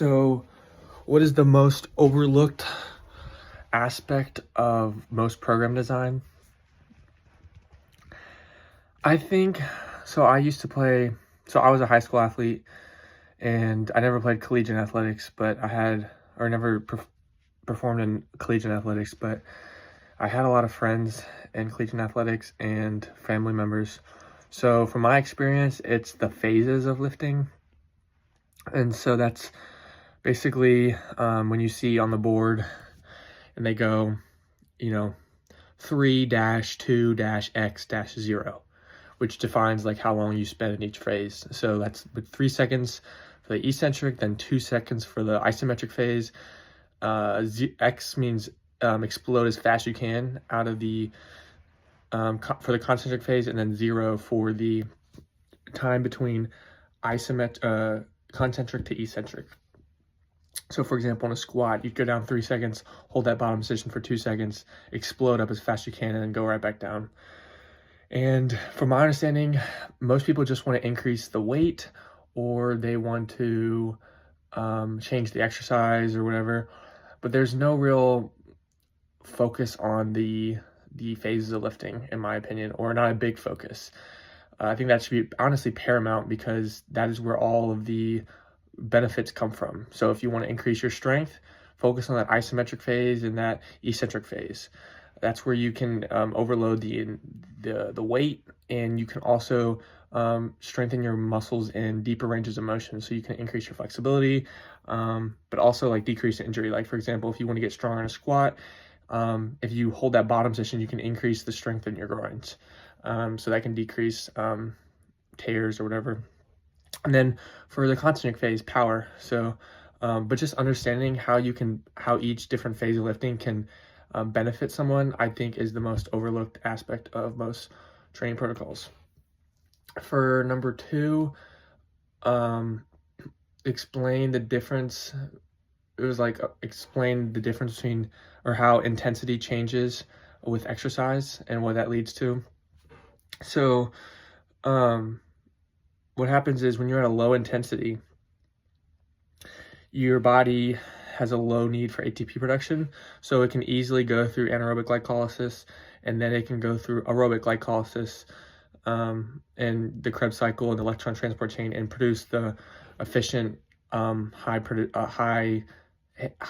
So, what is the most overlooked aspect of most program design? I think so. I was a high school athlete and I never played collegiate athletics, but never performed in collegiate athletics, but I had a lot of friends in collegiate athletics and family members. So, from my experience, it's the phases of lifting. And so that's basically when you see on the board and they go, you know, 3-2-x-0, which defines like how long you spend in each phase. So that's with 3 seconds for the eccentric, then 2 seconds for the isometric phase. X means explode as fast as you can out of the for the concentric phase, and then 0 for the time between concentric to eccentric. So for example, in a squat, you'd go down 3 seconds, hold that bottom position for 2 seconds, explode up as fast as you can, and then go right back down. And from my understanding, most people just want to increase the weight, or they want to change the exercise or whatever, but there's no real focus on the phases of lifting, in my opinion, or not a big focus. I think that should be honestly paramount, because that is where all of the benefits come from. So if you want to increase your strength, focus on that isometric phase and that eccentric phase. That's where you can overload the weight, and you can also strengthen your muscles in deeper ranges of motion, so you can increase your flexibility, but also like decrease injury. Like for example, if you want to get stronger in a squat, if you hold that bottom position, you can increase the strength in your groins, so that can decrease tears or whatever. And then for the concentric phase, power. So, but just understanding how each different phase of lifting can benefit someone, I think, is the most overlooked aspect of most training protocols. For number 2, explain the difference. It was like explain the difference between, or how intensity changes with exercise and what that leads to. So, what happens is when you're at a low intensity, your body has a low need for ATP production, so it can easily go through anaerobic glycolysis, and then it can go through aerobic glycolysis and the Krebs cycle and the electron transport chain, and produce the efficient high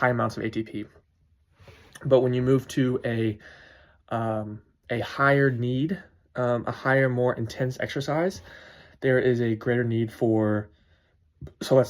amounts of ATP. But when you move to a higher need, a higher, more intense exercise, there is a greater need for, so let's say